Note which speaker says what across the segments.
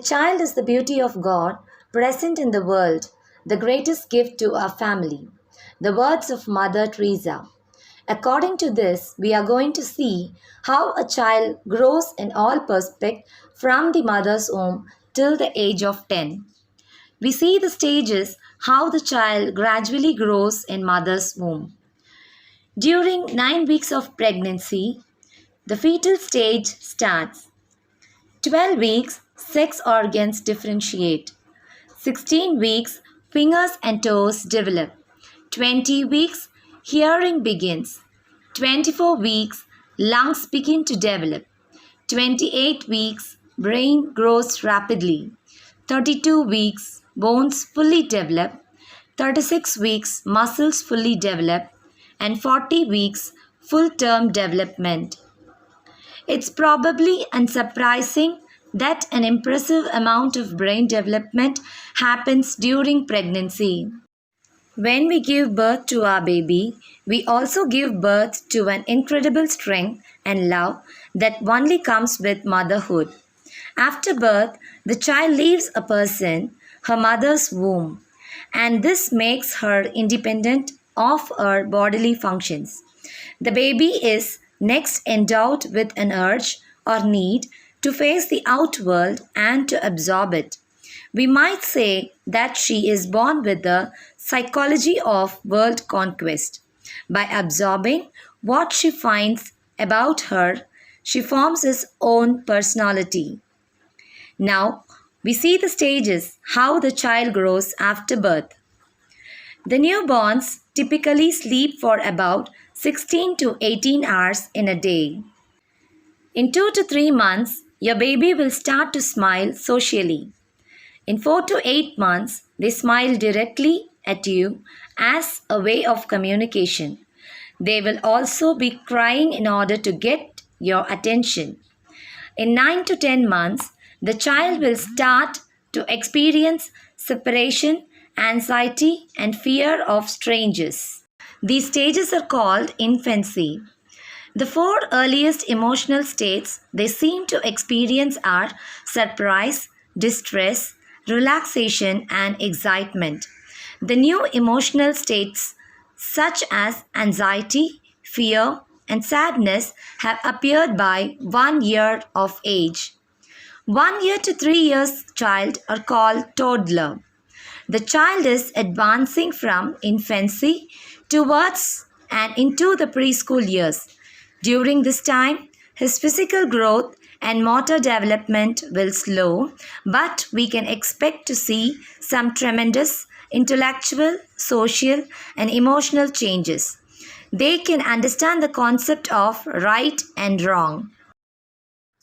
Speaker 1: child is the beauty of God present in the world, the greatest gift to our family. The words of Mother Teresa. According to this, we are going to see how a child grows in all perspective from the mother's womb till the age of 10. We see the stages how the child gradually grows in mother's womb. During 9 weeks of pregnancy, the fetal stage starts. 12 weeks, sex organs differentiate. 16 weeks, fingers and toes develop. 20 weeks, hearing begins. 24 weeks, lungs begin to develop. 28 weeks, brain grows rapidly. 32 weeks, bones fully develop. 36 weeks, muscles fully develop. And 40 weeks, full-term development. It's probably unsurprising that an impressive amount of brain development happens during pregnancy. When we give birth to our baby, we also give birth to an incredible strength and love that only comes with motherhood. After birth, the child leaves a person, her mother's womb, and this makes her independent of her bodily functions. The baby is next endowed with an urge or need to face the outworld and to absorb it. We might say that she is born with the psychology of world conquest. By absorbing what she finds about her, she forms his own personality. Now, we see the stages how the child grows after birth. The newborns typically sleep for about 16 to 18 hours in a day. In 2 to 3 months, your baby will start to smile socially. In 4 to 8 months, they smile directly at you as a way of communication. They will also be crying in order to get your attention. In 9 to 10 months, the child will start to experience separation, anxiety, and fear of strangers. These stages are called infancy. The 4 earliest emotional states they seem to experience are surprise, distress, relaxation, and excitement. The new emotional states, such as anxiety, fear, and sadness, have appeared by 1 year of age. 1 year to 3 years child are called toddler. The child is advancing from infancy towards and into the preschool years. During this time, his physical growth and motor development will slow, but we can expect to see some tremendous intellectual, social, and emotional changes. They can understand the concept of right and wrong.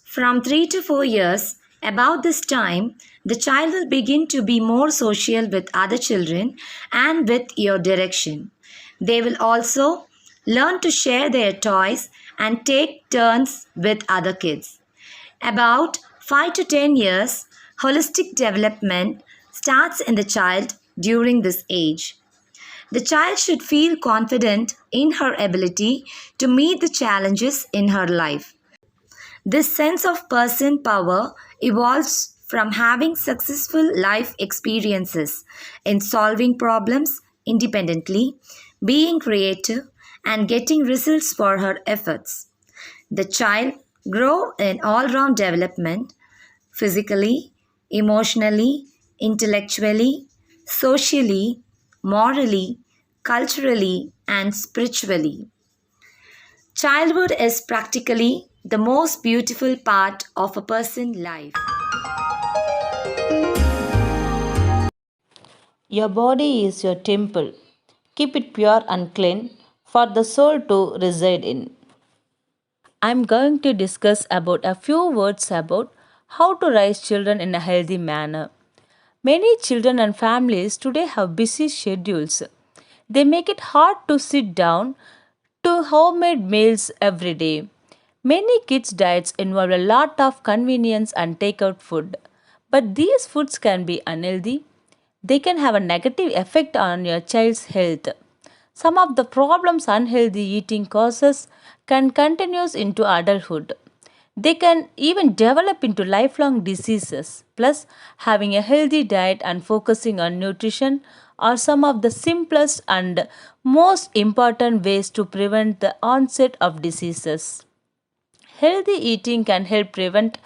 Speaker 1: From 3 to 4 years, about this time, the child will begin to be more social with other children and with your direction. They will also learn to share their toys and take turns with other kids. About 5 to 10 years, holistic development starts in the child during this age. The child should feel confident in her ability to meet the challenges in her life. This sense of person power evolves from having successful life experiences in solving problems independently, being creative, and getting results for her efforts. The child grows in all-round development physically, emotionally, intellectually, socially, morally, culturally, and spiritually. Childhood is practically the most beautiful part of a person's life.
Speaker 2: Your body is your temple. Keep it pure and clean for the soul to reside in. I'm going to discuss about a few words about how to raise children in a healthy manner. Many children and families today have busy schedules. They make it hard to sit down to homemade meals every day. Many kids' diets involve a lot of convenience and takeout food. But these foods can be unhealthy. They can have a negative effect on your child's health. Some of the problems unhealthy eating causes can continue into adulthood. They can even develop into lifelong diseases. Plus, having a healthy diet and focusing on nutrition are some of the simplest and most important ways to prevent the onset of diseases. Healthy eating can help prevent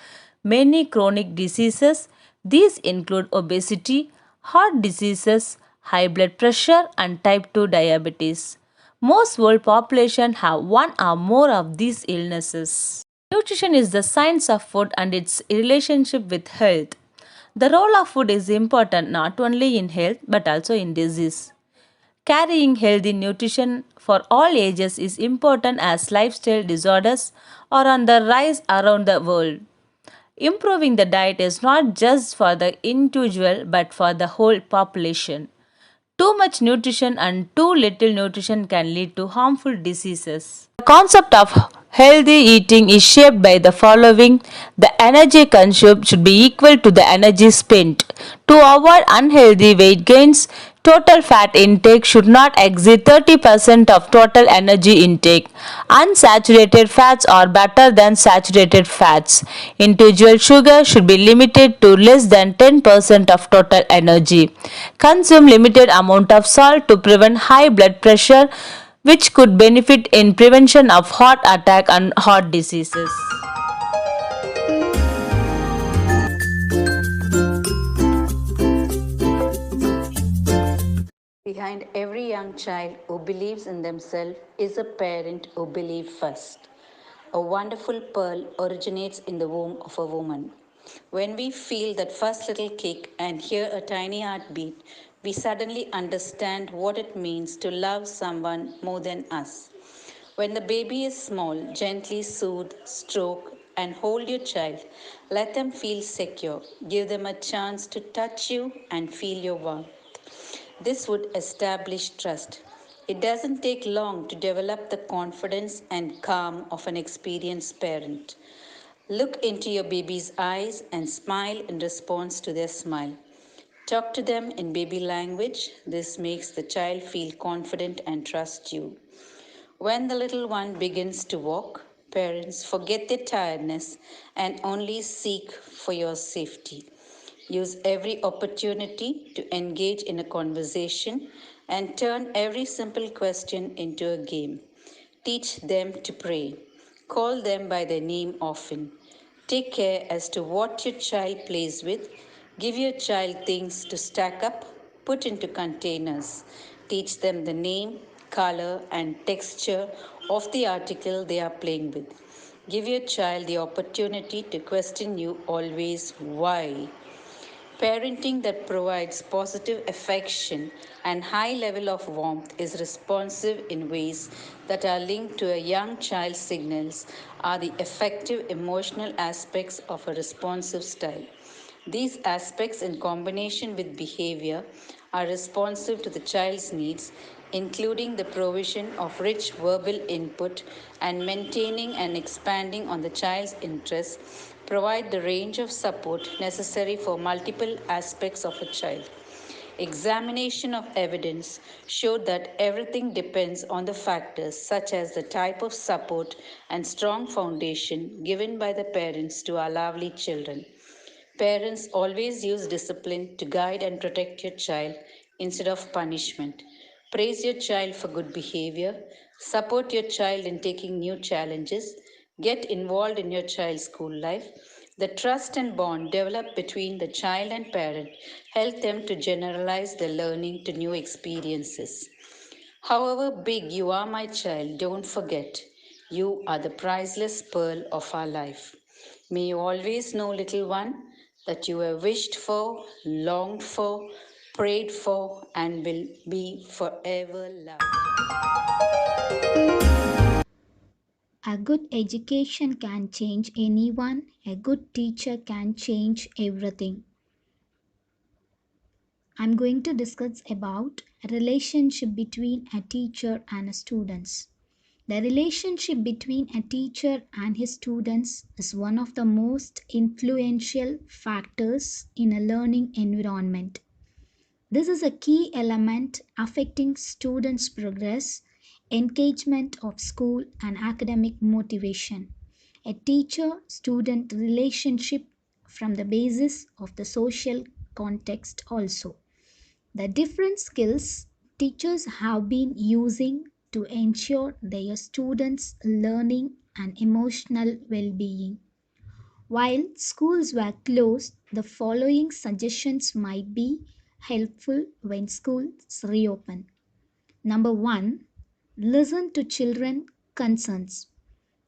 Speaker 2: many chronic diseases. These include obesity, heart diseases, high blood pressure, and type 2 diabetes. Most world population have one or more of these illnesses. Nutrition is the science of food and its relationship with health. The role of food is important not only in health but also in disease. Carrying healthy nutrition for all ages is important as lifestyle disorders are on the rise around the world. Improving the diet is not just for the individual but for the whole population. Too much nutrition and too little nutrition can lead to harmful diseases. The concept of healthy eating is shaped by the following: the energy consumed should be equal to the energy spent. To avoid unhealthy weight gains, total fat intake should not exceed 30% of total energy intake. Unsaturated fats are better than saturated fats. Individual sugar should be limited to less than 10% of total energy. Consume limited amount of salt to prevent high blood pressure, which could benefit in prevention of heart attack and heart diseases.
Speaker 3: Behind every young child who believes in themselves is a parent who believes first. A wonderful pearl originates in the womb of a woman. When we feel that first little kick and hear a tiny heartbeat, we suddenly understand what it means to love someone more than us. When the baby is small, gently soothe, stroke, and hold your child. Let them feel secure. Give them a chance to touch you and feel your warmth. This would establish trust. It doesn't take long to develop the confidence and calm of an experienced parent. Look into your baby's eyes and smile in response to their smile. Talk to them in baby language. This makes the child feel confident and trust you. When the little one begins to walk, parents forget their tiredness and only seek for your safety. Use every opportunity to engage in a conversation and turn every simple question into a game. Teach them to pray. Call them by their name often. Take care as to what your child plays with. Give your child things to stack up, put into containers. Teach them the name, color, and texture of the article they are playing with. Give your child the opportunity to question you always why. Parenting that provides positive affection and high level of warmth is responsive in ways that are linked to a young child's signals are the effective emotional aspects of a responsive style. These aspects in combination with behavior are responsive to the child's needs, including the provision of rich verbal input and maintaining and expanding on the child's interests, provide the range of support necessary for multiple aspects of a child. Examination of evidence showed that everything depends on the factors such as the type of support and strong foundation given by the parents to our lovely children. Parents always use discipline to guide and protect your child instead of punishment. Praise your child for good behavior, support your child in taking new challenges, get involved in your child's school life. The trust and bond developed between the child and parent help them to generalize their learning to new experiences. However big you are, my child, don't forget, you are the priceless pearl of our life. May you always know, little one, that you have wished for, longed for, prayed for, and will be forever loved.
Speaker 4: A good education can change anyone. A good teacher can change everything. I'm going to discuss about a relationship between a teacher and a students. The relationship between a teacher and his students is one of the most influential factors in a learning environment. This is a key element affecting students' progress, engagement of school, and academic motivation. a teacher student relationship from the basis of the social context also. The different skills teachers have been using to ensure their students' learning and emotional well being. While schools were closed, the following suggestions might be helpful when schools reopen. Number one, listen to children concerns.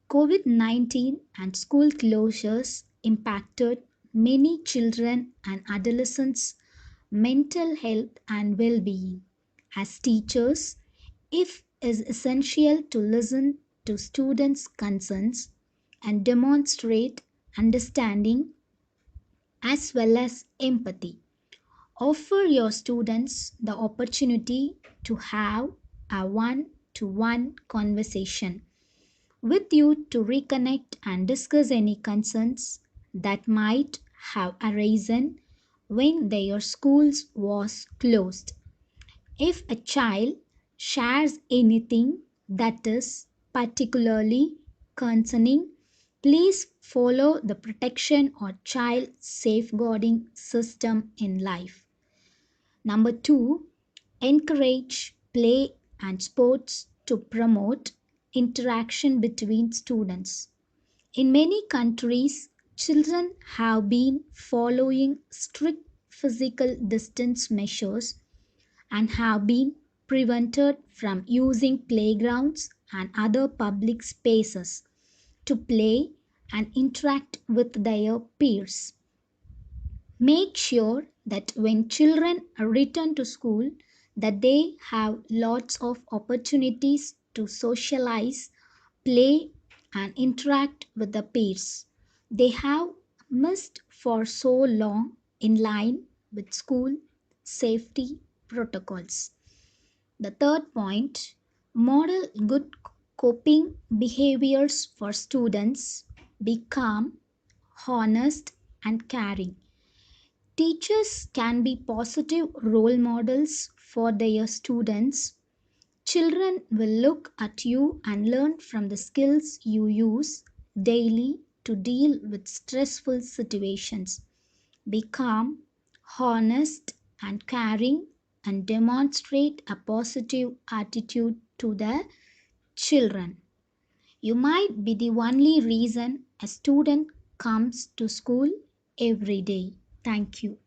Speaker 4: COVID 19 and school closures impacted many children and adolescents' mental health and well being. As teachers, it is essential to listen to students' concerns and demonstrate understanding as well as empathy. Offer your students the opportunity to have a one to one conversation with you to reconnect and discuss any concerns that might have arisen when their schools was closed. If a child shares anything that is particularly concerning, please follow the protection or child safeguarding system in life. Number two, encourage play and sports to promote interaction between students. In many countries, children have been following strict physical distance measures and have been prevented from using playgrounds and other public spaces to play and interact with their peers. Make sure that when children return to school that they have lots of opportunities to socialize, play and interact with the peers they have missed for so long in line with school safety protocols. The third point, model good coping behaviors for students. Be calm, honest, and caring. Teachers can be positive role models for their students. Children will look at you and learn from the skills you use daily to deal with stressful situations. Be calm, honest, and caring, and demonstrate a positive attitude to the children. You might be the only reason a student comes to school every day. Thank you.